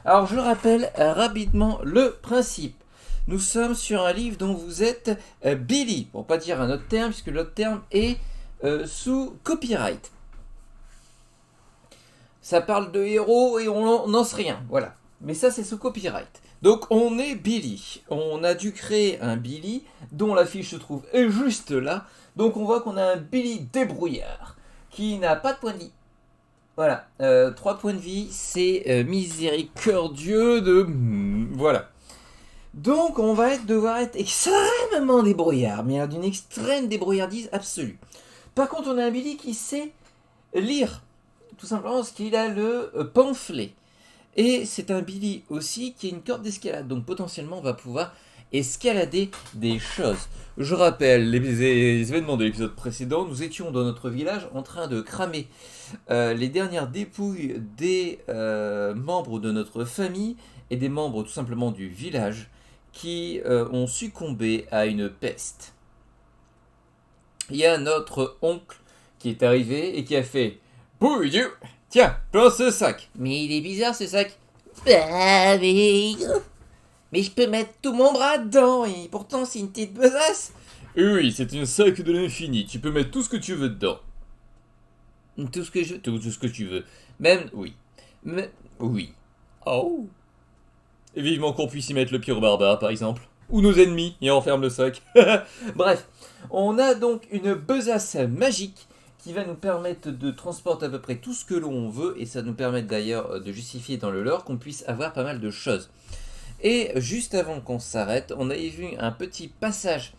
Alors je rappelle rapidement le principe. Nous sommes sur un livre dont vous êtes Billy, pour pas dire un autre terme, puisque l'autre terme est sous copyright. Ça parle de héros et on n'en sait rien, voilà. Mais ça c'est sous copyright. Donc on est Billy. On a dû créer un Billy dont la fiche se trouve juste là. Donc on voit qu'on a un Billy débrouillard qui n'a pas de point de vie. Voilà, 3 points de vie, c'est miséricordieux de... Voilà. Donc on va devoir être extrêmement débrouillard, mais d'une extrême débrouillardise absolue. Par contre, on a un Billy qui sait lire, tout simplement parce qu'il a le pamphlet. Et c'est un Billy aussi qui a une corde d'escalade, donc potentiellement on va pouvoir escalader des choses. Je rappelle les événements de l'épisode précédent, nous étions dans notre village en train de cramer les dernières dépouilles des membres de notre famille et des membres tout simplement du village qui ont succombé à une peste. Il y a notre oncle qui est arrivé et qui a fait Bouillou, tiens, prends ce sac. Mais il est bizarre ce sac. Bah, mais je peux mettre tout mon bras dedans et pourtant c'est une petite besace. Oui, c'est un sac de l'infini, tu peux mettre tout ce que tu veux dedans. Tout ce que tu veux. Même, oui. Mais, oui. Oh. Et vivement qu'on puisse y mettre le pire barbare, par exemple. Ou nos ennemis, et enferme le sac. Bref, on a donc une besace magique qui va nous permettre de transporter à peu près tout ce que l'on veut, et ça nous permet d'ailleurs de justifier dans le lore qu'on puisse avoir pas mal de choses. Et juste avant qu'on s'arrête, on avait vu un petit passage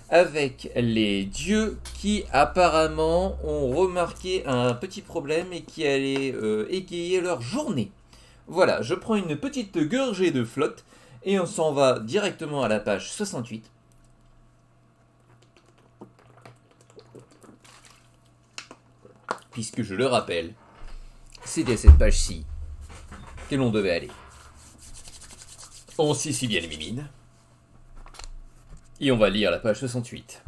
avec les dieux qui apparemment ont remarqué un petit problème et qui allaient égayer leur journée. Voilà, je prends une petite gorgée de flotte et on s'en va directement à la page 68. Puisque je le rappelle, c'était cette page-ci que l'on devait aller. On saisit bien les mimines. Et on va lire la page 68.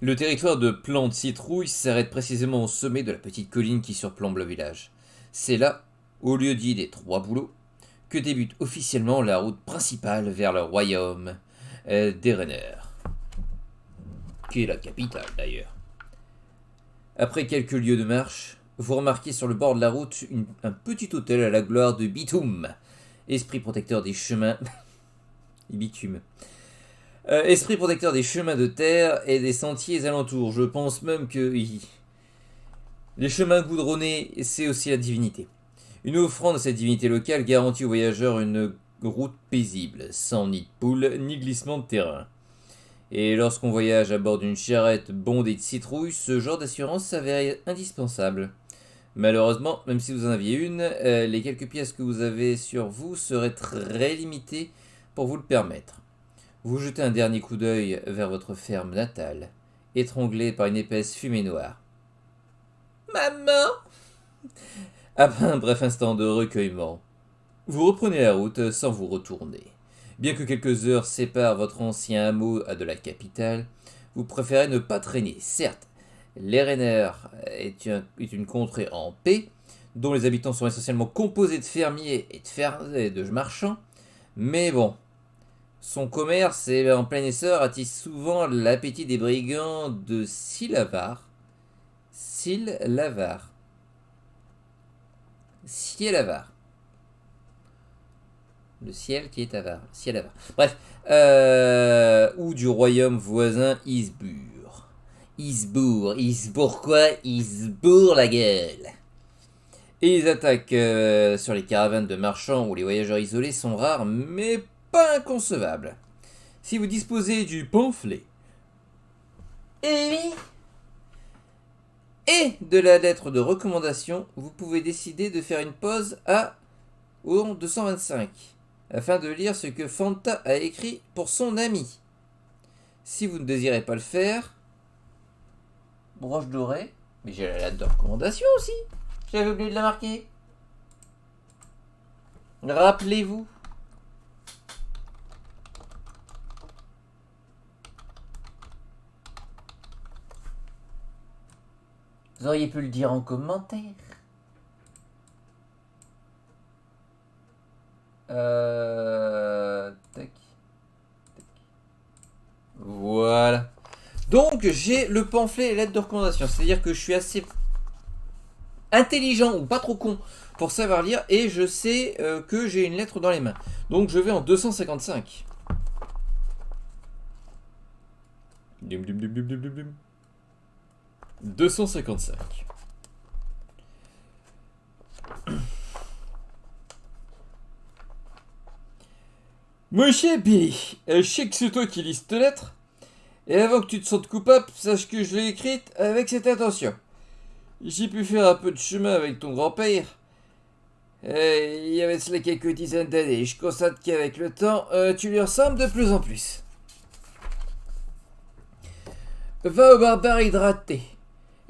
Le territoire de Plante Citrouille s'arrête précisément au sommet de la petite colline qui surplombe le village. C'est là, au lieu dit des Trois Bouleaux, que débute officiellement la route principale vers le royaume d'Erener, qui est la capitale d'ailleurs. Après quelques lieues de marche, vous remarquez sur le bord de la route un petit hôtel à la gloire de Bitoum, esprit protecteur des chemins... Bitume. Esprit protecteur des chemins de terre et des sentiers alentours. Je pense même que les chemins goudronnés, c'est aussi la divinité. Une offrande à cette divinité locale garantit aux voyageurs une route paisible, sans nid de poule ni glissement de terrain. Et lorsqu'on voyage à bord d'une charrette bondée de citrouilles, ce genre d'assurance s'avère indispensable. Malheureusement, même si vous en aviez une, les quelques pièces que vous avez sur vous seraient très limitées pour vous le permettre. Vous jetez un dernier coup d'œil vers votre ferme natale, étranglée par une épaisse fumée noire. Maman! Après un bref instant de recueillement, vous reprenez la route sans vous retourner. Bien que quelques heures séparent votre ancien hameau de la capitale, vous préférez ne pas traîner. Certes, l'Erener est une contrée en paix, dont les habitants sont essentiellement composés de fermiers et de marchands, mais bon, son commerce en plein essor attise souvent l'appétit des brigands de Silavar. Silavar. Cielavar. Le ciel qui est avare. Cielavar. Bref. Ou du royaume voisin Isbourg. Isbourg quoi? Isbourg la gueule. Et les attaques sur les caravanes de marchands ou les voyageurs isolés sont rares, mais pas inconcevables. Si vous disposez du pamphlet et de la lettre de recommandation, vous pouvez décider de faire une pause au 225 afin de lire ce que Fanta a écrit pour son ami. Si vous ne désirez pas le faire, broche dorée, mais j'ai la lettre de recommandation aussi. J'avais oublié de la marquer. Rappelez-vous. Vous auriez pu le dire en commentaire. Tac. Voilà. Donc j'ai le pamphlet et lettre de recommandation. C'est-à-dire que je suis assez intelligent ou pas trop con pour savoir lire et je sais que j'ai une lettre dans les mains. Donc je vais en 255. Dim, dim, dim, dim, dim, dim, dim. 255. Mon cher Billy, je sais que c'est toi qui lis cette lettre. Et avant que tu te sentes coupable, sache que je l'ai écrite avec cette intention. J'ai pu faire un peu de chemin avec ton grand-père. Il y avait cela quelques dizaines d'années. Je constate qu'avec le temps, tu lui ressembles de plus en plus. Va au barbare hydraté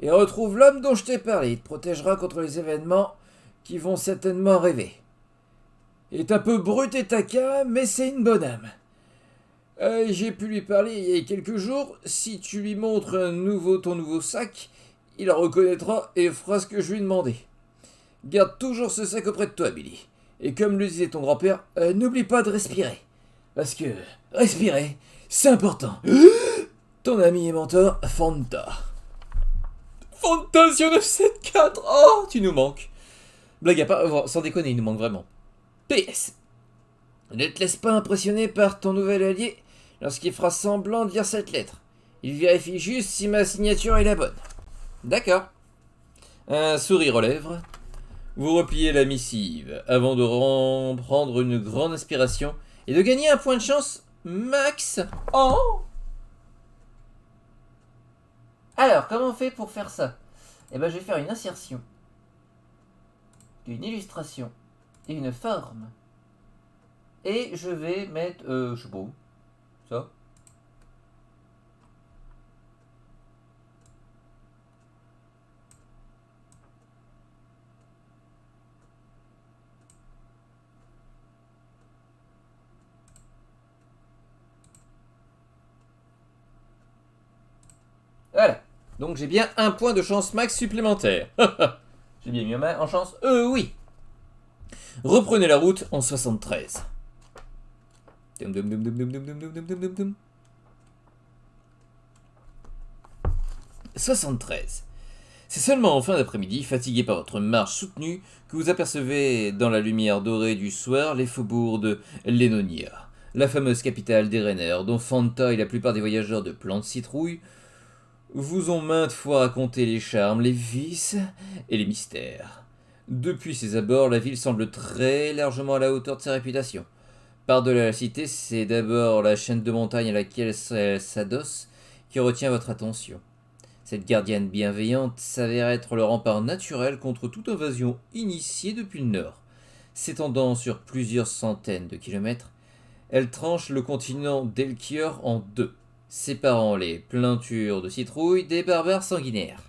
et retrouve l'homme dont je t'ai parlé. Il te protégera contre les événements qui vont certainement arriver. Il est un peu brut et taquin, mais c'est une bonne âme. J'ai pu lui parler il y a quelques jours. Si tu lui montres ton nouveau sac, il le reconnaîtra et fera ce que je lui ai demandé. Garde toujours ce sac auprès de toi, Billy. Et comme le disait ton grand-père, n'oublie pas de respirer. Parce que respirer, c'est important. Ton ami et mentor, Fanta. Fantasio 974. Oh, tu nous manques. Blague à part, sans déconner, il nous manque vraiment. PS. Ne te laisse pas impressionner par ton nouvel allié lorsqu'il fera semblant de lire cette lettre. Il vérifie juste si ma signature est la bonne. D'accord. Un sourire aux lèvres. Vous repliez la missive avant de prendre une grande inspiration et de gagner un point de chance max. Oh. Alors, comment on fait pour faire ça? Eh ben, je vais faire une insertion, une illustration et une forme. Et je vais mettre, je sais pas où, ça. Voilà. Donc j'ai bien un point de chance max supplémentaire. J'ai bien mis en chance? Oui. Reprenez la route en 73. 73. C'est seulement en fin d'après-midi, fatigué par votre marche soutenue, que vous apercevez dans la lumière dorée du soir les faubourgs de Lenonia, la fameuse capitale des Rainers, dont Fanta et la plupart des voyageurs de plantes citrouilles vous ont maintes fois raconté les charmes, les vices et les mystères. Depuis ses abords, la ville semble très largement à la hauteur de sa réputation. Par-delà la cité, c'est d'abord la chaîne de montagnes à laquelle elle s'adosse qui retient votre attention. Cette gardienne bienveillante s'avère être le rempart naturel contre toute invasion initiée depuis le nord. S'étendant sur plusieurs centaines de kilomètres, elle tranche le continent d'Elkior en deux, séparant les pleintures de citrouilles des barbares sanguinaires.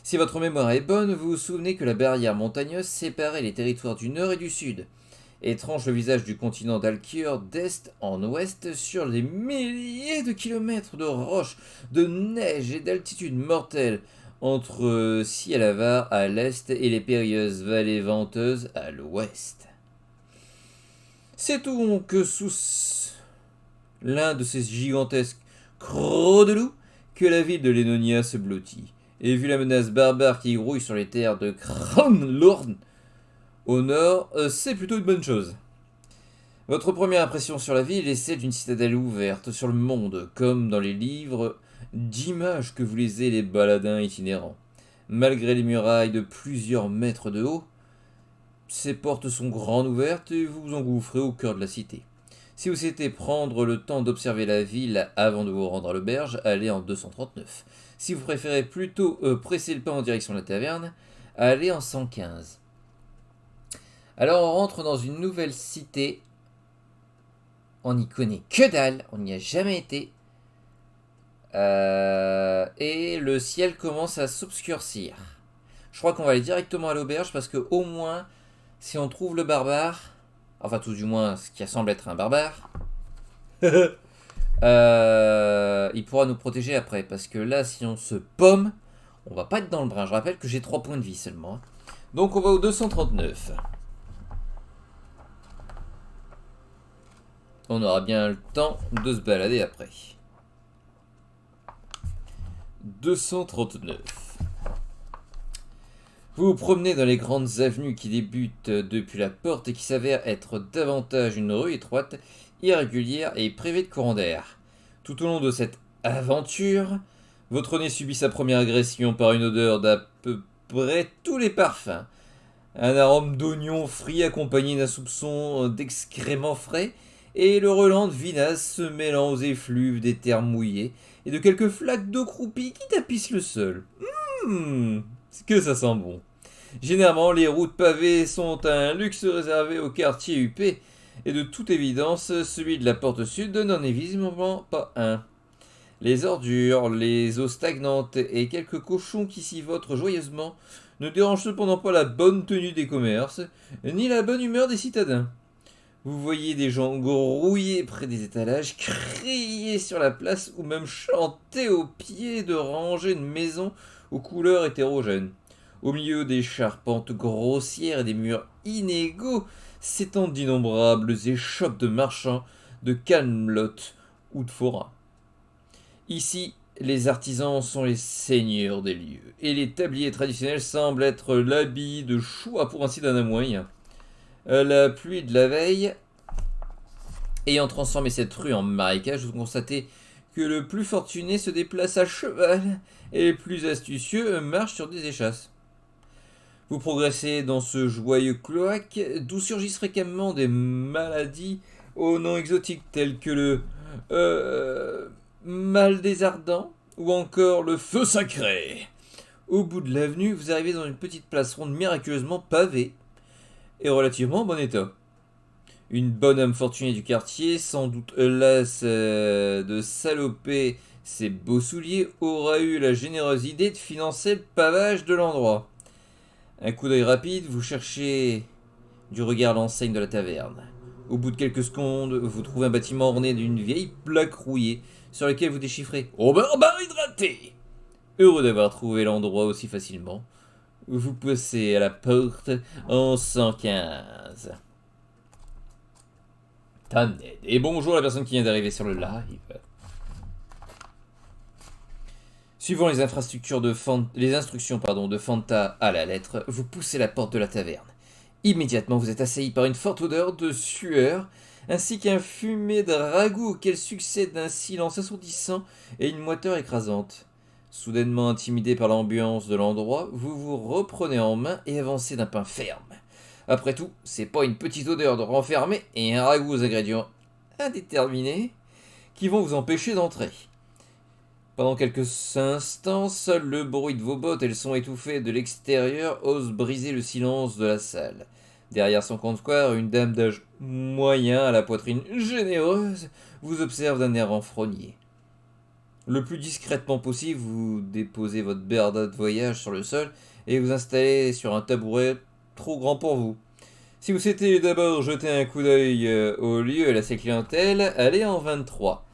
Si votre mémoire est bonne, vous vous souvenez que la barrière montagneuse séparait les territoires du nord et du sud, et tranche le visage du continent d'Alkior d'est en ouest sur les milliers de kilomètres de roches, de neige et d'altitude mortelle, entre Sialavar à l'est et les périlleuses vallées venteuses à l'ouest. C'est donc que sous l'un de ces gigantesques crocs de loup que la ville de Lenonia se blottit. Et vu la menace barbare qui grouille sur les terres de Kranlorn au nord, c'est plutôt une bonne chose. Votre première impression sur la ville est celle d'une citadelle ouverte sur le monde, comme dans les livres d'images que vous lisez les baladins itinérants. Malgré les murailles de plusieurs mètres de haut, ses portes sont grandes ouvertes et vous vous engouffrez au cœur de la cité. Si vous souhaitez prendre le temps d'observer la ville avant de vous rendre à l'auberge, allez en 239. Si vous préférez plutôt presser le pas en direction de la taverne, allez en 115. Alors on rentre dans une nouvelle cité. On n'y connaît que dalle, on n'y a jamais été. Et le ciel commence à s'obscurcir. Je crois qu'on va aller directement à l'auberge parce que au moins, si on trouve le barbare, enfin tout du moins ce qui semble être un barbare, il pourra nous protéger après. Parce que là, si on se pomme, on va pas être dans le brin. Je rappelle que j'ai 3 points de vie seulement. Donc on va au 239. On aura bien le temps de se balader après. 239. Vous vous promenez dans les grandes avenues qui débutent depuis la porte et qui s'avèrent être davantage une rue étroite, irrégulière et privée de courant d'air. Tout au long de cette aventure, votre nez subit sa première agression par une odeur d'à peu près tous les parfums. Un arôme d'oignon frit accompagné d'un soupçon d'excréments frais et le relent de vinasse se mêlant aux effluves des terres mouillées et de quelques flaques d'eau croupie qui tapissent le sol. Que ça sent bon. Généralement, les routes pavées sont un luxe réservé au quartier huppé, et de toute évidence, celui de la porte sud n'en est visiblement pas un. Les ordures, les eaux stagnantes et quelques cochons qui s'y vautrent joyeusement ne dérangent cependant pas la bonne tenue des commerces, ni la bonne humeur des citadins. Vous voyez des gens grouiller près des étalages, crier sur la place ou même chanter au pied de rangées de maisons aux couleurs hétérogènes. Au milieu des charpentes grossières et des murs inégaux s'étendent d'innombrables échoppes de marchands, de camelotes ou de forains. Ici, les artisans sont les seigneurs des lieux, et les tabliers traditionnels semblent être l'habit de choix pour ainsi d'un moyen. La pluie de la veille ayant transformé cette rue en marécage, vous constatez que le plus fortuné se déplace à cheval et les plus astucieux marchent sur des échasses. Vous progressez dans ce joyeux cloaque d'où surgissent fréquemment des maladies aux noms exotiques tels que le mal des ardents ou encore le feu sacré. Au bout de l'avenue, vous arrivez dans une petite place ronde miraculeusement pavée et relativement en bon état. Une bonne âme fortunée du quartier, sans doute las de saloper ses beaux souliers, aura eu la généreuse idée de financer le pavage de l'endroit. Un coup d'œil rapide, vous cherchez du regard l'enseigne de la taverne. Au bout de quelques secondes, vous trouvez un bâtiment orné d'une vieille plaque rouillée sur laquelle vous déchiffrez « Au barbare hydraté !» Heureux d'avoir trouvé l'endroit aussi facilement, vous poussez à la porte en 115. Taned. Et bonjour à la personne qui vient d'arriver sur le live. Suivant les instructions de Fanta à la lettre, vous poussez la porte de la taverne. Immédiatement, vous êtes assailli par une forte odeur de sueur, ainsi qu'un fumé de ragoût auquel succède un silence assourdissant et une moiteur écrasante. Soudainement intimidé par l'ambiance de l'endroit, vous vous reprenez en main et avancez d'un pas ferme. Après tout, c'est pas une petite odeur de renfermé et un ragoût aux ingrédients indéterminés qui vont vous empêcher d'entrer. Pendant quelques instants, seul le bruit de vos bottes et le son étouffé de l'extérieur osent briser le silence de la salle. Derrière son comptoir, une dame d'âge moyen à la poitrine généreuse vous observe d'un air renfrogné. Le plus discrètement possible, vous déposez votre berda de voyage sur le sol et vous installez sur un tabouret trop grand pour vous. Si vous souhaitez d'abord jeter un coup d'œil au lieu et à sa clientèle, allez en 23.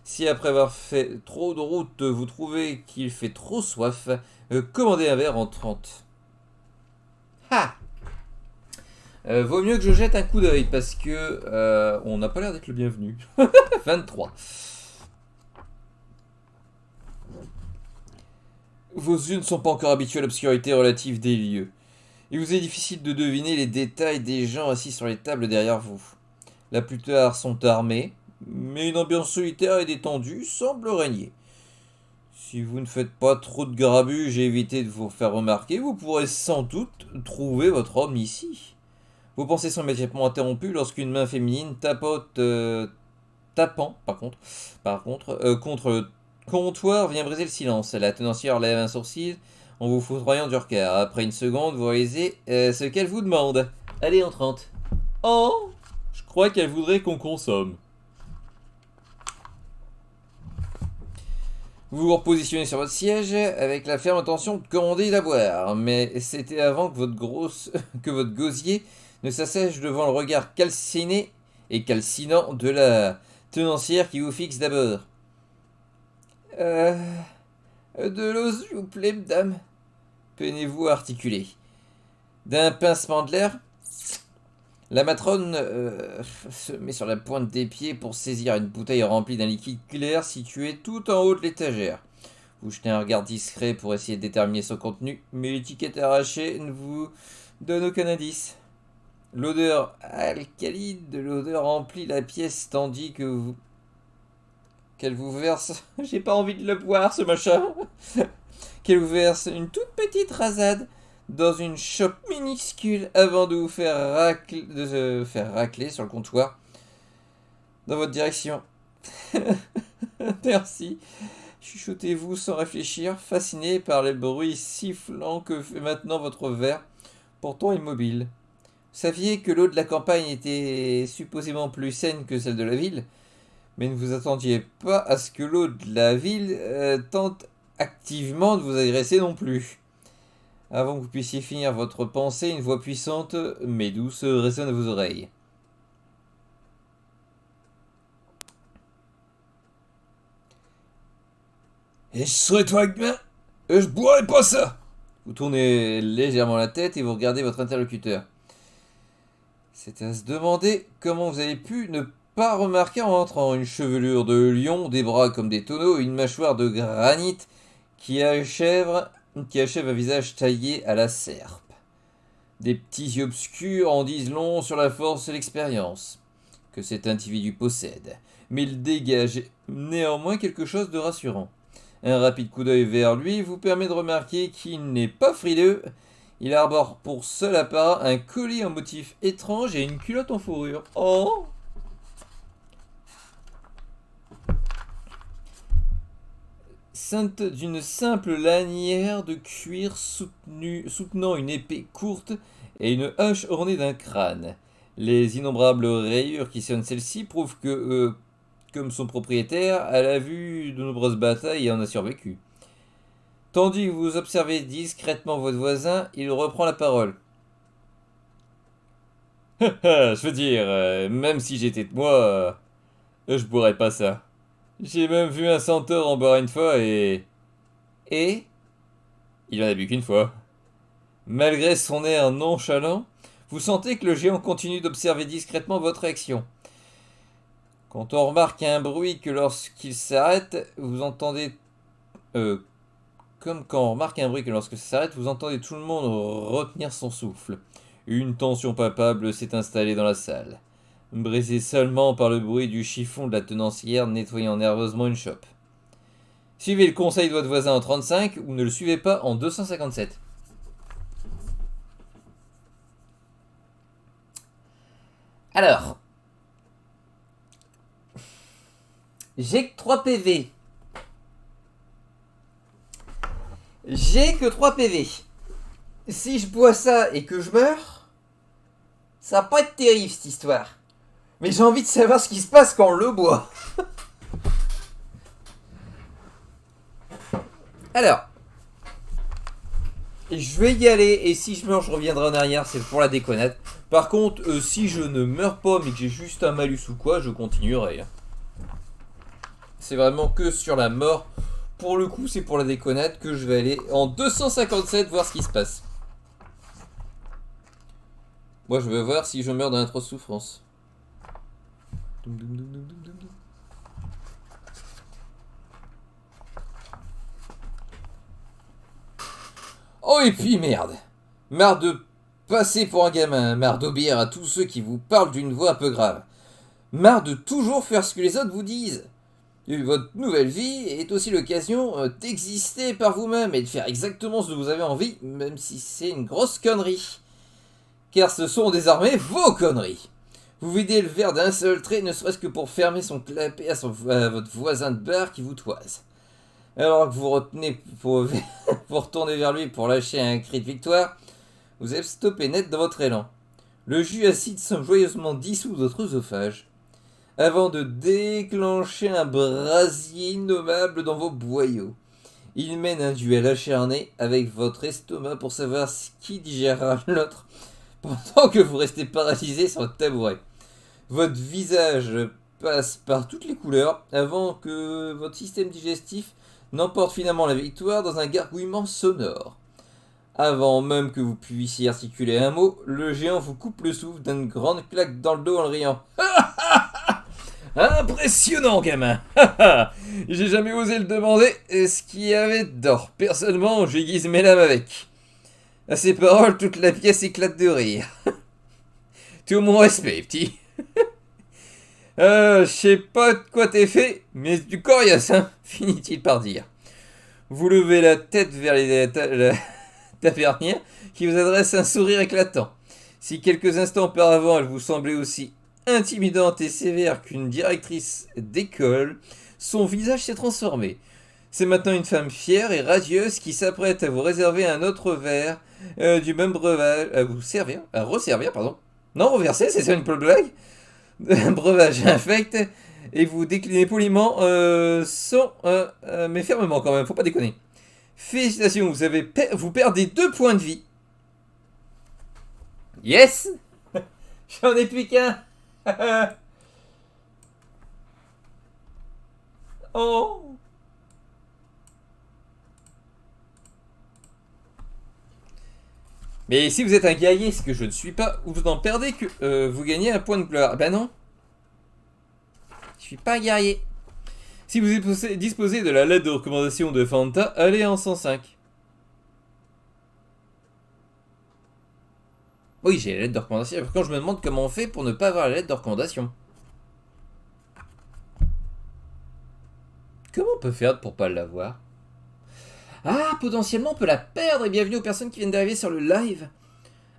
Si après avoir fait trop de route, vous trouvez qu'il fait trop soif, commandez un verre en 30. Ha! Vaut mieux que je jette un coup d'œil parce que on n'a pas l'air d'être le bienvenu. 23. Vos yeux ne sont pas encore habitués à l'obscurité relative des lieux. Il vous est difficile de deviner les détails des gens assis sur les tables derrière vous. La plupart sont armés, mais une ambiance solitaire et détendue semble régner. Si vous ne faites pas trop de grabuge et évitez de vous faire remarquer, vous pourrez sans doute trouver votre homme ici. Vos pensées sont immédiatement interrompues lorsqu'une main féminine tapant, contre le comptoir vient briser le silence. La tenancière lève un sourcil en vous foudroyant du regard. Après une seconde, vous réalisez ce qu'elle vous demande. Allez, en 30. Oh, je crois qu'elle voudrait qu'on consomme. Vous vous repositionnez sur votre siège avec la ferme intention de commander à boire, mais c'était avant que votre gosier ne s'assèche devant le regard calciné et calcinant de la tenancière qui vous fixe d'abord. De l'eau, s'il vous plaît, madame. Peinez-vous à articuler. D'un pincement de l'air, La matrone se met sur la pointe des pieds pour saisir une bouteille remplie d'un liquide clair situé tout en haut de l'étagère. Vous jetez un regard discret pour essayer de déterminer son contenu, mais l'étiquette arrachée ne vous donne aucun indice. L'odeur alcaline de l'odeur remplit la pièce tandis que vous... qu'elle vous verse... J'ai pas envie de le boire ce machin. Qu'elle vous verse une toute petite rasade dans une chope minuscule avant de vous faire racler sur le comptoir dans votre direction. Merci. Chuchotez-vous sans réfléchir, fasciné par les bruits sifflants que fait maintenant votre verre, pourtant immobile. Vous saviez que l'eau de la campagne était supposément plus saine que celle de la ville, mais ne vous attendiez pas à ce que l'eau de la ville tente activement de vous agresser non plus. Avant que vous puissiez finir votre pensée, une voix puissante mais douce résonne à vos oreilles. Et je serais toi, Gmin, et je boirais pas ça. Vous tournez légèrement la tête et vous regardez votre interlocuteur. C'est à se demander comment vous avez pu ne pas remarquer en entrant une chevelure de lion, des bras comme des tonneaux et une mâchoire de granit qui achève un visage taillé à la serpe. Des petits yeux obscurs en disent long sur la force et l'expérience que cet individu possède, mais il dégage néanmoins quelque chose de rassurant. Un rapide coup d'œil vers lui vous permet de remarquer qu'il n'est pas frileux. Il arbore pour seul apparat un collier en motif étrange et une culotte en fourrure. Oh! D'une simple lanière de cuir soutenant une épée courte et une hache ornée d'un crâne. Les innombrables rayures qui sonnent celle-ci prouvent que, comme son propriétaire, elle a vu de nombreuses batailles et en a survécu. Tandis que vous observez discrètement votre voisin, il reprend la parole. Je veux dire, même si j'étais de moi, je boirais pas ça. J'ai même vu un centaure en boire une fois et... Et il en a bu qu'une fois. Malgré son air nonchalant, vous sentez que le géant continue d'observer discrètement votre réaction. Quand on remarque un bruit que lorsqu'il s'arrête, vous entendez... comme quand on remarque un bruit que lorsque ça s'arrête, vous entendez tout le monde retenir son souffle. Une tension palpable s'est installée dans la salle, brisée seulement par le bruit du chiffon de la tenancière nettoyant nerveusement une chope. Suivez le conseil de votre voisin en 35 ou ne le suivez pas en 257. Alors, j'ai que 3 PV. J'ai que 3 PV. Si je bois ça et que je meurs, ça va pas être terrible cette histoire. Mais j'ai envie de savoir ce qui se passe quand on le boit. Alors, je vais y aller et si je meurs, je reviendrai en arrière, c'est pour la déconnade. Par contre, si je ne meurs pas mais que j'ai juste un malus ou quoi, je continuerai. C'est vraiment que sur la mort. Pour le coup, c'est pour la déconnade que je vais aller en 257 voir ce qui se passe. Moi, je veux voir si je meurs dans l'atroce souffrance. Oh, et puis merde. Marre de passer pour un gamin, marre d'obéir à tous ceux qui vous parlent d'une voix un peu grave. Marre de toujours faire ce que les autres vous disent. Votre nouvelle vie est aussi l'occasion d'exister par vous-même et de faire exactement ce que vous avez envie, même si c'est une grosse connerie. Car ce sont désormais vos conneries. Vous videz le verre d'un seul trait, ne serait-ce que pour fermer son clapet à votre voisin de bar qui vous toise. Alors que vous retenez pour retourner vers lui pour lâcher un cri de victoire, vous êtes stoppé net dans votre élan. Le jus acide semble joyeusement dissous votre œsophage, avant de déclencher un brasier innommable dans vos boyaux. Il mène un duel acharné avec votre estomac pour savoir qui digérera l'autre, pendant que vous restez paralysé sur le tabouret. Votre visage passe par toutes les couleurs avant que votre système digestif n'emporte finalement la victoire dans un gargouillement sonore. Avant même que vous puissiez articuler un mot, le géant vous coupe le souffle d'une grande claque dans le dos en riant. Impressionnant, gamin. J'ai jamais osé le demander ce qu'il y avait d'or. Personnellement, j'aiguise mes lames avec. À ces paroles, toute la pièce éclate de rire. Tout mon respect, petit. Je sais pas de quoi t'es fait, mais du coriace, hein, finit-il par dire. Vous levez la tête vers la tavernière qui vous adresse un sourire éclatant. Si quelques instants auparavant elle vous semblait aussi intimidante et sévère qu'une directrice d'école, son visage s'est transformé. C'est maintenant une femme fière et radieuse qui s'apprête à vous réserver un autre verre du même breuvage, à resservir, pardon. Non, reverser, c'est ça une blague. Un breuvage infect et vous déclinez poliment mais fermement quand même, faut pas déconner. Félicitations, vous perdez 2 points de vie. Yes. J'en ai plus qu'un. Oh. Mais si vous êtes un guerrier, ce que je ne suis pas, vous en perdez que vous gagnez un point de gloire. Ben non. Je suis pas un guerrier. Si vous disposez de la lettre de recommandation de Fanta, allez en 105. Oui, j'ai la lettre de recommandation. Quand je me demande comment on fait pour ne pas avoir la lettre de recommandation. Comment on peut faire pour pas l'avoir? Ah, potentiellement on peut la perdre. Et bienvenue aux personnes qui viennent d'arriver sur le live.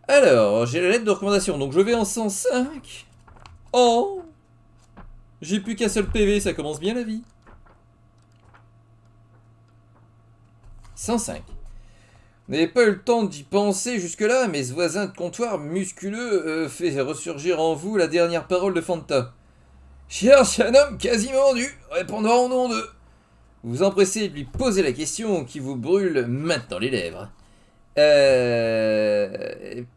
Alors, j'ai la lettre de recommandation, donc je vais en 105. Oh, j'ai plus qu'un seul PV, ça commence bien la vie. 105. Vous n'avez pas eu le temps d'y penser jusque-là, mais ce voisin de comptoir musculeux fait ressurgir en vous la dernière parole de Fanta. Cherche un homme quasiment vendu, répondant au nom de... Vous empressez de lui poser la question qui vous brûle maintenant les lèvres.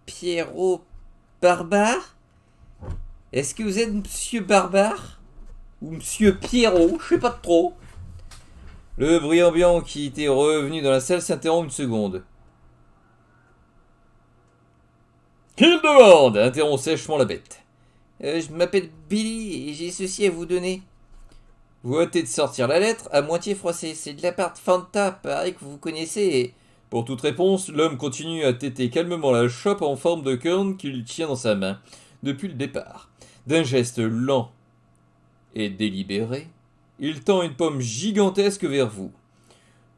Pierrot Barbare? Est-ce que vous êtes Monsieur Barbare? Ou Monsieur Pierrot? Je sais pas trop. Le bruit ambiant qui était revenu dans la salle s'interrompt une seconde. Qu'il demande? Interrompt sèchement la bête. Je m'appelle Billy et j'ai ceci à vous donner. Vous hâtez de sortir la lettre, à moitié froissée. C'est de la part de Fanta, pareil que vous connaissez et... Pour toute réponse, l'homme continue à téter calmement la chope en forme de corne qu'il tient dans sa main, depuis le départ. D'un geste lent et délibéré, il tend une pomme gigantesque vers vous.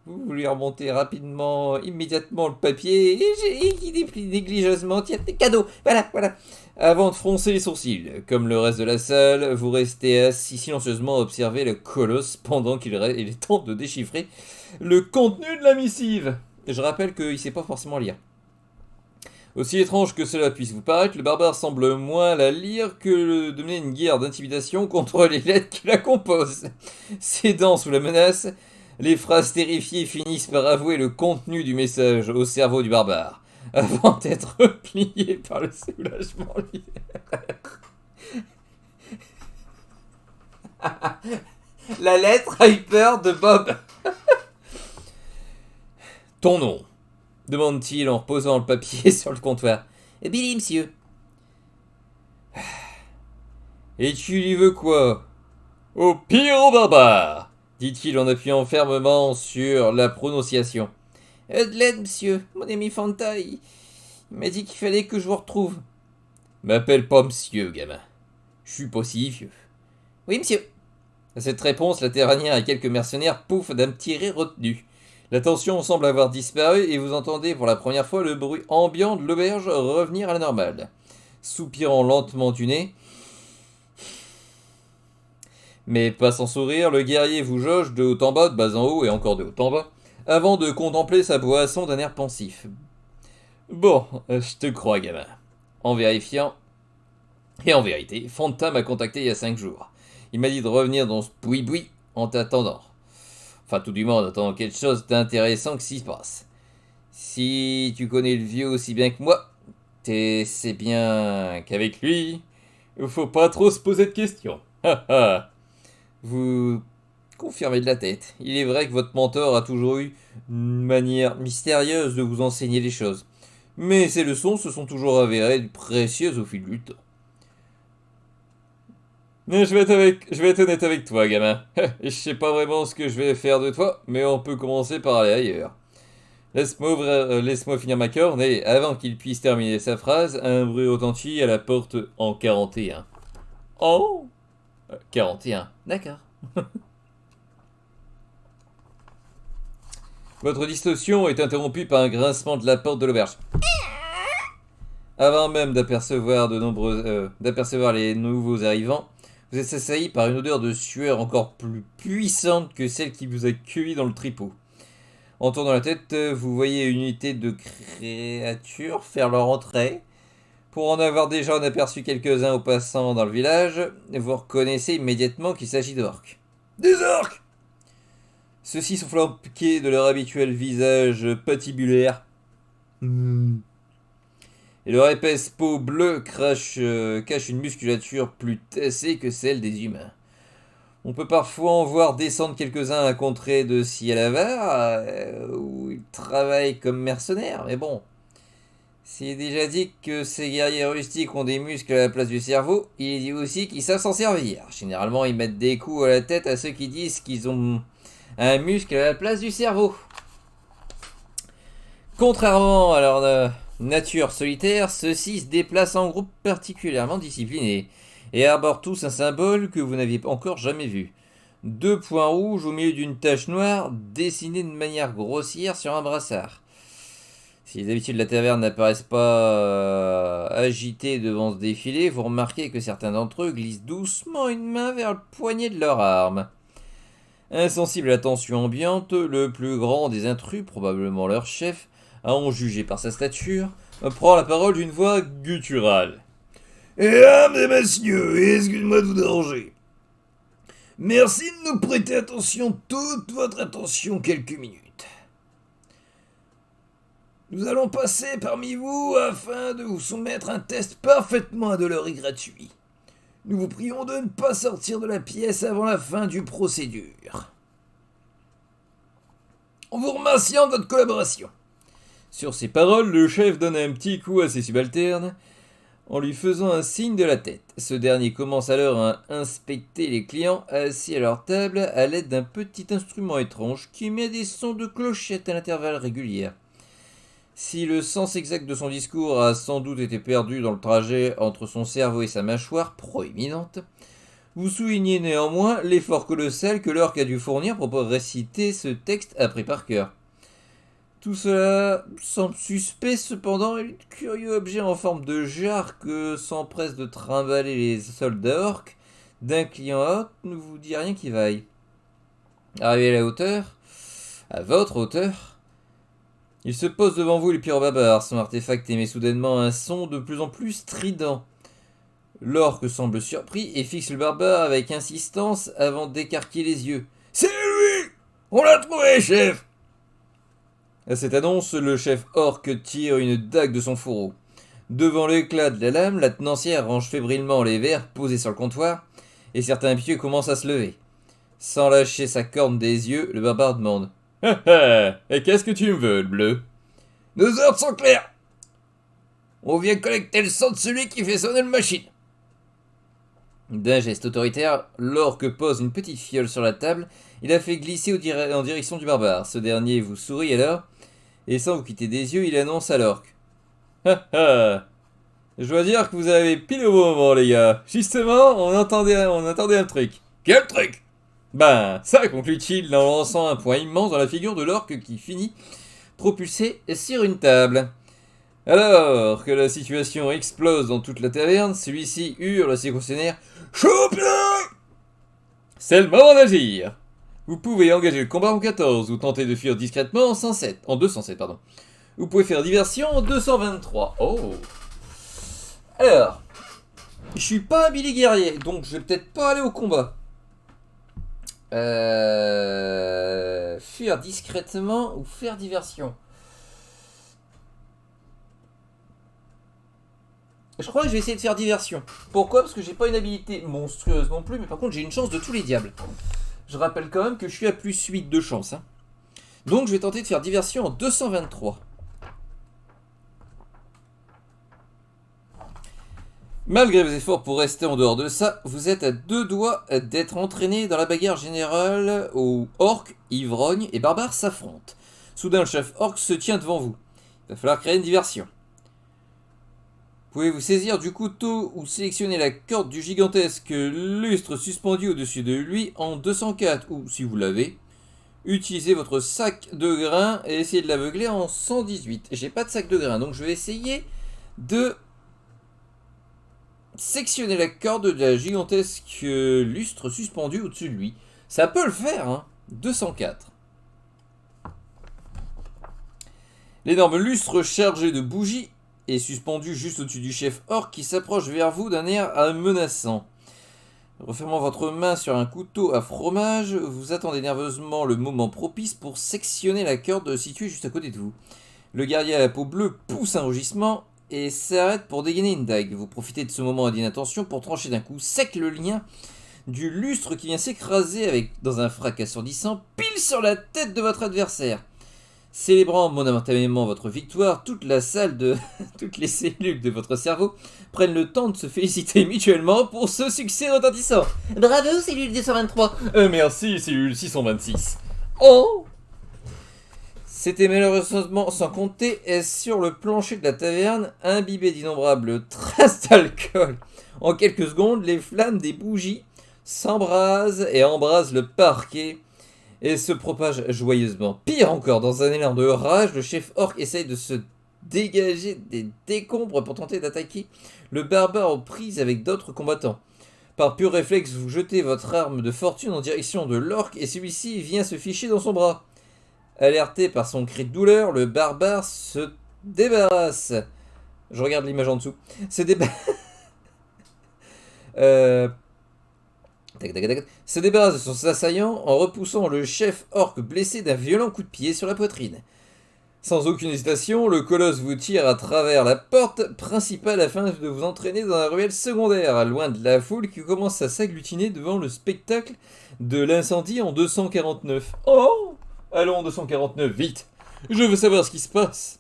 Vous lui remontez rapidement, immédiatement le papier, et qui déplie négligemment. Tiens, des cadeaux, voilà. Avant de froncer les sourcils, comme le reste de la salle, vous restez assis silencieusement à observer le colosse pendant qu'il est temps de déchiffrer le contenu de la missive. Je rappelle qu'il ne sait pas forcément lire. Aussi étrange que cela puisse vous paraître, le barbare semble moins la lire que de mener une guerre d'intimidation contre les lettres qui la composent. Cédant sous la menace, les phrases terrifiées finissent par avouer le contenu du message au cerveau du barbare, avant d'être repliées par le soulagement littéraire. La lettre a eu peur de Bob. Ton nom, demande-t-il en reposant le papier sur le comptoir. Billy, monsieur. Et tu lui veux quoi? Au Pierrot Barbare, dit-il en appuyant fermement sur la prononciation. De l'aide, monsieur. Mon ami Fanta, il m'a dit qu'il fallait que je vous retrouve. M'appelle pas monsieur, gamin. Je suis pas si vieux. Oui, monsieur. À cette réponse, la terranière et quelques mercenaires pouffent d'un petit rire retenu. La tension semble avoir disparu et vous entendez pour la première fois le bruit ambiant de l'auberge revenir à la normale. Soupirant lentement du nez, mais pas sans sourire, le guerrier vous jauge de haut en bas, de bas en haut et encore de haut en bas, avant de contempler sa boisson d'un air pensif. Bon, je te crois, gamin. En vérifiant, et en vérité, Fanta m'a contacté il y a 5 jours. Il m'a dit de revenir dans ce boui-boui en t'attendant. Enfin, tout du moins, en attendant quelque chose d'intéressant qui s'y passe. Si tu connais le vieux aussi bien que moi, c'est bien qu'avec lui, il faut pas trop se poser de questions. Vous confirmé de la tête. Il est vrai que votre mentor a toujours eu une manière mystérieuse de vous enseigner les choses. Mais ces leçons se sont toujours avérées précieuses au fil du temps. Mais je vais être honnête avec toi, gamin. Je sais pas vraiment ce que je vais faire de toi, mais on peut commencer par aller ailleurs. Laisse-moi finir ma corne et, avant qu'il puisse terminer sa phrase, un bruit retentit à la porte en 41. Oh 41, d'accord. Votre discussion est interrompue par un grincement de la porte de l'auberge. Avant même d'apercevoir d'apercevoir les nouveaux arrivants, vous êtes assailli par une odeur de sueur encore plus puissante que celle qui vous a cueilli dans le tripot. En tournant la tête, vous voyez une unité de créatures faire leur entrée. Pour en avoir déjà aperçu quelques-uns au passant dans le village, vous reconnaissez immédiatement qu'il s'agit d'orques. Des orques! Ceux-ci sont flanqués de leur habituel visage patibulaire. Et leur épaisse peau bleue cache une musculature plus tassée que celle des humains. On peut parfois en voir descendre quelques-uns à contrée de Cialavare, où ils travaillent comme mercenaires, mais bon. C'est déjà dit que ces guerriers rustiques ont des muscles à la place du cerveau, il est dit aussi qu'ils savent s'en servir. Généralement, ils mettent des coups à la tête à ceux qui disent qu'ils ont un muscle à la place du cerveau. Contrairement à leur nature solitaire, ceux-ci se déplacent en groupe particulièrement disciplinés et arborent tous un symbole que vous n'aviez encore jamais vu. 2 points rouges au milieu d'une tache noire dessinée de manière grossière sur un brassard. Si les habitudes de la taverne n'apparaissent pas agités devant ce défilé, vous remarquez que certains d'entre eux glissent doucement une main vers le poignet de leur arme. Insensible à la tension ambiante, le plus grand des intrus, probablement leur chef, à en juger par sa stature, prend la parole d'une voix gutturale. Mesdames et messieurs, excusez-moi de vous déranger. Merci de nous prêter attention, toute votre attention, quelques minutes. Nous allons passer parmi vous afin de vous soumettre un test parfaitement indolore et gratuit. Nous vous prions de ne pas sortir de la pièce avant la fin du procédure. En vous remerciant de votre collaboration. Sur ces paroles, le chef donne un petit coup à ses subalternes en lui faisant un signe de la tête. Ce dernier commence alors à inspecter les clients assis à leur table à l'aide d'un petit instrument étrange qui émet des sons de clochette à l'intervalle régulier. Si le sens exact de son discours a sans doute été perdu dans le trajet entre son cerveau et sa mâchoire proéminente, vous soulignez néanmoins l'effort colossal que l'orque a dû fournir pour pouvoir réciter ce texte appris par cœur. Tout cela semble suspect cependant, et le curieux objet en forme de jarre que s'empresse de trimballer les soldats orques d'un client à l'autre ne vous dit rien qui vaille. Arrivé à la hauteur, à votre hauteur, il se pose devant vous le pyrobabar. Son artefact émet soudainement un son de plus en plus strident. L'orque semble surpris et fixe le barbare avec insistance avant d'écarquiller les yeux. C'est lui! On l'a trouvé, chef! À cette annonce, le chef orque tire une dague de son fourreau. Devant l'éclat de la lame, la tenancière range fébrilement les verres posés sur le comptoir, et certains pieux commencent à se lever. Sans lâcher sa corne des yeux, le barbare demande. Et qu'est-ce que tu me veux, le bleu? Nos ordres sont clairs. On vient collecter le sang de celui qui fait sonner la machine. D'un geste autoritaire, l'orque pose une petite fiole sur la table et la fait glisser en direction du barbare. Ce dernier vous sourit alors, et sans vous quitter des yeux, il annonce à l'orque. Je dois dire que vous avez pile au bon moment, les gars. Justement, on attendait un truc. Quel truc? Ben, ça, conclut-il en lançant un poing immense dans la figure de l'orque qui finit propulsé sur une table. Alors que la situation explose dans toute la taverne, celui-ci hurle à ses concessionnaires. Champion! C'est le moment d'agir! Vous pouvez engager le combat en 14 ou tenter de fuir discrètement en 207, pardon. Vous pouvez faire diversion en 223. Oh! Alors, je suis pas un Billy guerrier, donc je vais peut-être pas aller au combat. Fuir discrètement ou faire diversion. Je crois que je vais essayer de faire diversion. Pourquoi? Parce que j'ai pas une habilité monstrueuse non plus, mais par contre j'ai une chance de tous les diables. Je rappelle quand même que je suis à plus 8 de chance. Hein. Donc je vais tenter de faire diversion en 223. Malgré vos efforts pour rester en dehors de ça, vous êtes à 2 doigts d'être entraîné dans la bagarre générale où orques, ivrognes et barbares s'affrontent. Soudain, le chef orc se tient devant vous. Il va falloir créer une diversion. Pouvez-vous saisir du couteau ou sélectionner la corde du gigantesque lustre suspendu au-dessus de lui en 204 ou, si vous l'avez, utilisez votre sac de grains et essayez de l'aveugler en 118. J'ai pas de sac de grains, donc je vais essayer de sectionner la corde de la gigantesque lustre suspendu au-dessus de lui. Ça peut le faire, hein. 204. L'énorme lustre chargé de bougies est suspendu juste au-dessus du chef orc qui s'approche vers vous d'un air menaçant. Refermant votre main sur un couteau à fromage, vous attendez nerveusement le moment propice pour sectionner la corde située juste à côté de vous. Le guerrier à la peau bleue pousse un rugissement et s'arrête pour dégainer une dague. Vous profitez de ce moment d'inattention pour trancher d'un coup sec le lien du lustre qui vient s'écraser dans un fracas assourdissant pile sur la tête de votre adversaire. Célébrant momentanément votre victoire, toute la salle toutes les cellules de votre cerveau prennent le temps de se féliciter mutuellement pour ce succès retentissant. Bravo, cellule 223. Merci, cellule 626. Oh! C'était malheureusement sans compter sur le plancher de la taverne, imbibé d'innombrables traces d'alcool. En quelques secondes, les flammes des bougies s'embrasent et embrasent le parquet et se propagent joyeusement. Pire encore, dans un élan de rage, le chef orc essaye de se dégager des décombres pour tenter d'attaquer le barbare aux prises avec d'autres combattants. Par pur réflexe, vous jetez votre arme de fortune en direction de l'orc et celui-ci vient se ficher dans son bras. Alerté par son cri de douleur, le barbare se débarrasse. Je regarde l'image en dessous. Se débarrasse de son assaillant en repoussant le chef orc blessé d'un violent coup de pied sur la poitrine. Sans aucune hésitation, le colosse vous tire à travers la porte principale afin de vous entraîner dans la ruelle secondaire, loin de la foule qui commence à s'agglutiner devant le spectacle de l'incendie en 249. Oh! Allons, 249, vite! Je veux savoir ce qui se passe.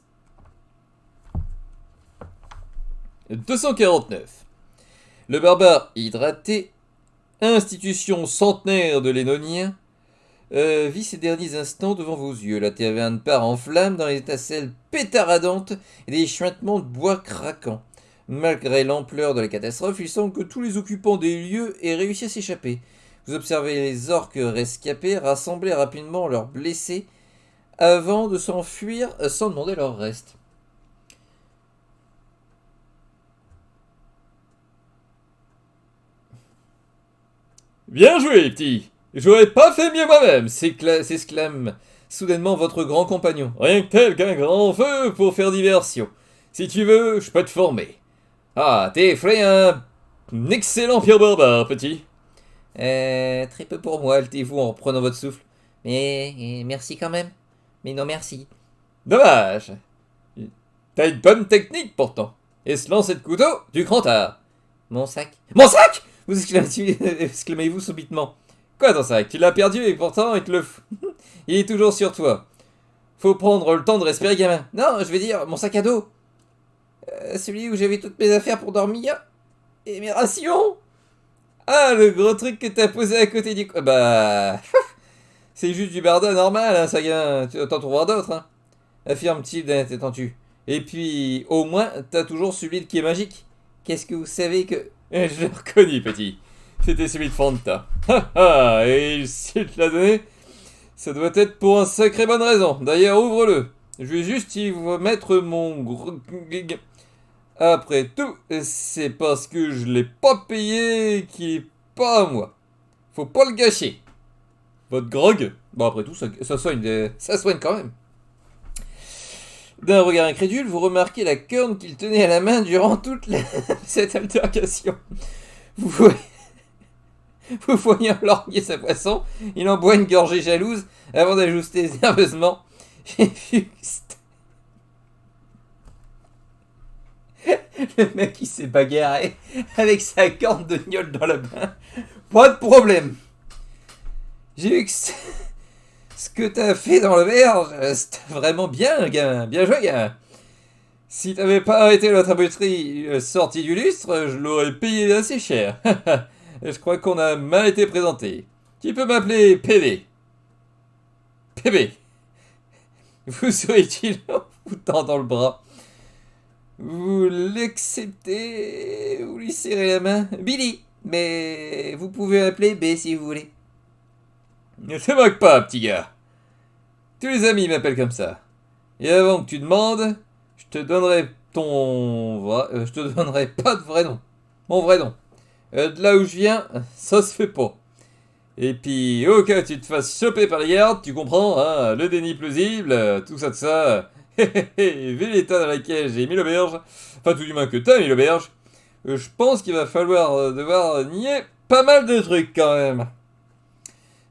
249. Le barbare hydraté, institution centenaire de l'Énonien, vit ces derniers instants devant vos yeux. La taverne part en flammes dans les étincelles pétaradantes et des chuintements de bois craquants. Malgré l'ampleur de la catastrophe, il semble que tous les occupants des lieux aient réussi à s'échapper. Vous observez les orques rescapés rassembler rapidement leurs blessés avant de s'enfuir sans demander leur reste. Bien joué, petit! J'aurais pas fait mieux moi-même, s'exclame soudainement votre grand compagnon. Rien que tel qu'un grand feu pour faire diversion. Si tu veux, je peux te former. Ah, t'es fait un excellent pierre barbare, petit. Très peu pour moi, altez-vous en reprenant votre souffle. Mais merci quand même. Mais non merci. Dommage. T'as une bonne technique pourtant. Et ce lancer de couteau, du grand art. Mon sac. Mon sac! Vous exclamez-vous subitement. Quoi ton sac? Tu l'as perdu et pourtant il est toujours sur toi. Faut prendre le temps de respirer, gamin. Non, je vais dire mon sac à dos. Celui où j'avais toutes mes affaires pour dormir. Et mes rations. Ah, le gros truc que t'as posé à côté du... Bah... c'est juste du barda normal, hein, ça gamin. Tu t'en trouveras d'autres, hein. Affirme-t-il d'un tête tendu. Et puis, au moins, t'as toujours celui qui est magique. Qu'est-ce que vous savez que... Je l'ai reconnu, petit. C'était celui de Fanta. Et s'il te l'a donné, ça doit être pour une sacrée bonne raison. D'ailleurs, ouvre-le. Je vais juste y mettre mon gros... Après tout, c'est parce que je l'ai pas payé qu'il est pas à moi. Faut pas le gâcher. Votre grog? Bon, après tout, ça soigne quand même. D'un regard incrédule, vous remarquez la corne qu'il tenait à la main durant toute cette altercation. Vous voyez lorgner sa poisson, il en boit une gorgée jalouse avant d'ajuster nerveusement. J'ai vu le mec qui s'est bagarré avec sa corne de gnôle dans la main. Pas de problème. J'ai vu que ce que t'as fait dans l'auberge, c'était vraiment bien, gamin. Bien joué, gamin. Si t'avais pas arrêté la trabuterie sortie du lustre, je l'aurais payé assez cher. Je crois qu'on a mal été présenté. Tu peux m'appeler PB. PB. Vous souhaitez-il en foutant dans le bras? Vous l'acceptez? Vous lui serrez la main? Billy. Mais vous pouvez m'appeler B si vous voulez. Ne te moque pas, petit gars. Tous les amis m'appellent comme ça. Et avant que tu demandes, je te donnerai je te donnerai pas de vrai nom. Mon vrai nom. De là où je viens, ça se fait pas. Et puis, au cas où tu te fasses choper par les gardes, tu comprends, hein, le déni plausible, tout ça. Vu l'état dans lequel j'ai mis l'auberge, enfin tout du moins que t'as mis l'auberge, je pense qu'il va falloir devoir nier pas mal de trucs quand même.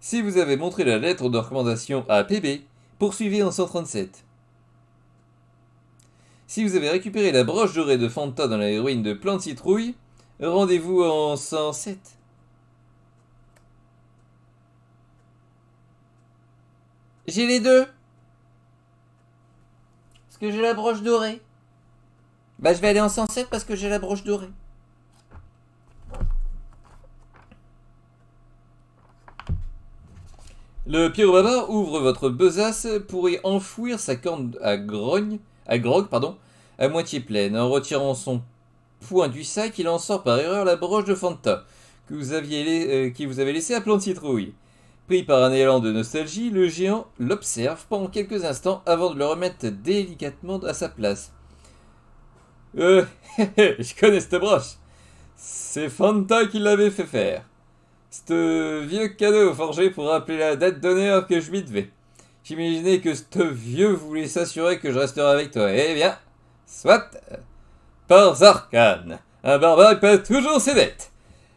Si vous avez montré la lettre de recommandation à PB, poursuivez en 137. Si vous avez récupéré la broche dorée de Fanta dans les ruines de Plante Citrouille, rendez-vous en 107. J'ai les deux. Parce que j'ai la broche dorée. Bah je vais aller en 107 parce que j'ai la broche dorée. Le pyrobaba ouvre votre besace pour y enfouir sa corne à grog, à moitié pleine. En retirant son poing du sac, il en sort par erreur la broche de Fanta qui vous avait laissé à Plante Citrouille. Pris par un élan de nostalgie, le géant l'observe pendant quelques instants avant de le remettre délicatement à sa place. Je connais cette broche. C'est Fanta qui l'avait fait faire. Ce vieux cadeau forgé pour rappeler la date d'honneur que je lui devais. J'imaginais que ce vieux voulait s'assurer que je resterais avec toi. Eh bien, soit. Par Zarkan, un barbare paie toujours ses dettes.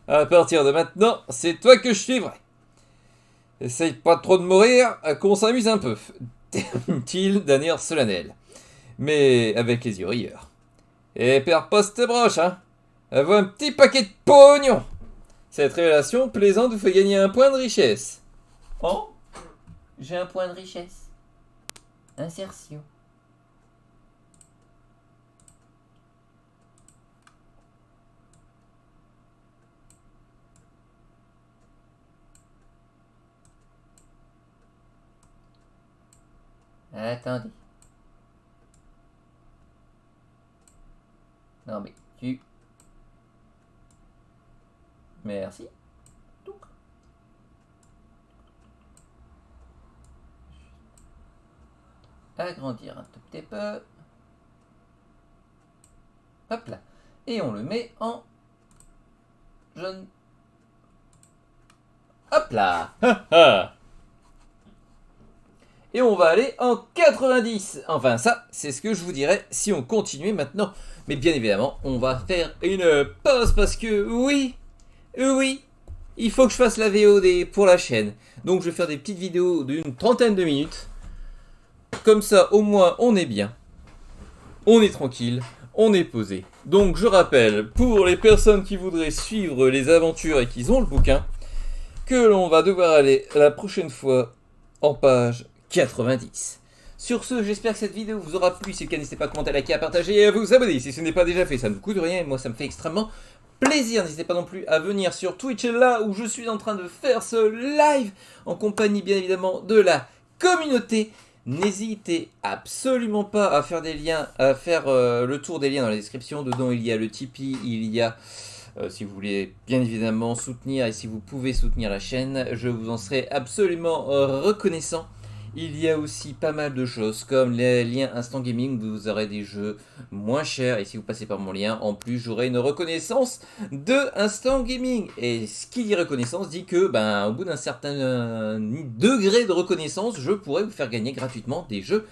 À partir de maintenant, c'est toi que je suivrai. Essaye pas trop de mourir, qu'on s'amuse un peu, termine-t-il d'un air solennel, mais avec les yeux rieurs. Et perds pas cette broche, hein. Avoir un petit paquet de pognon. Cette révélation plaisante vous fait gagner un point de richesse. Oh, j'ai un point de richesse. Insertion. Attendez. Non mais tu... Merci. Agrandir un tout petit peu. Hop là. Et on le met en jaune. Hop là. Et on va aller en 90. Enfin ça, c'est ce que je vous dirais si on continuait maintenant. Mais bien évidemment, on va faire une pause parce que oui, il faut que je fasse la VOD pour la chaîne. Donc je vais faire des petites vidéos d'une trentaine de minutes. Comme ça, au moins, on est bien. On est tranquille. On est posé. Donc je rappelle, pour les personnes qui voudraient suivre les aventures et qui ont le bouquin, que l'on va devoir aller la prochaine fois en page 90. Sur ce, j'espère que cette vidéo vous aura plu. Si c'est le cas, n'hésitez pas à commenter, à liker, à partager et à vous abonner si ce n'est pas déjà fait. Ça ne vous coûte rien et moi ça me fait extrêmement plaisir. N'hésitez pas non plus à venir sur Twitch, là où je suis en train de faire ce live en compagnie bien évidemment de la communauté. N'hésitez absolument pas à faire des liens, à faire le tour des liens dans la description. Dedans il y a le Tipeee, il y a si vous voulez bien évidemment soutenir et si vous pouvez soutenir la chaîne, je vous en serai absolument reconnaissant. Il y a aussi pas mal de choses comme les liens Instant Gaming, vous aurez des jeux moins chers et si vous passez par mon lien, en plus j'aurai une reconnaissance de Instant Gaming. Et ce qui dit reconnaissance dit que au bout d'un certain degré de reconnaissance, je pourrais vous faire gagner gratuitement des jeux,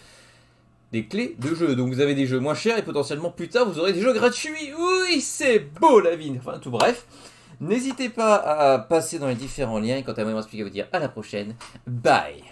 des clés de jeux. Donc vous avez des jeux moins chers et potentiellement plus tard vous aurez des jeux gratuits. Oui, c'est beau la vie. Enfin tout bref. N'hésitez pas à passer dans les différents liens et quant à moi, je m'explique à vous dire à la prochaine. Bye.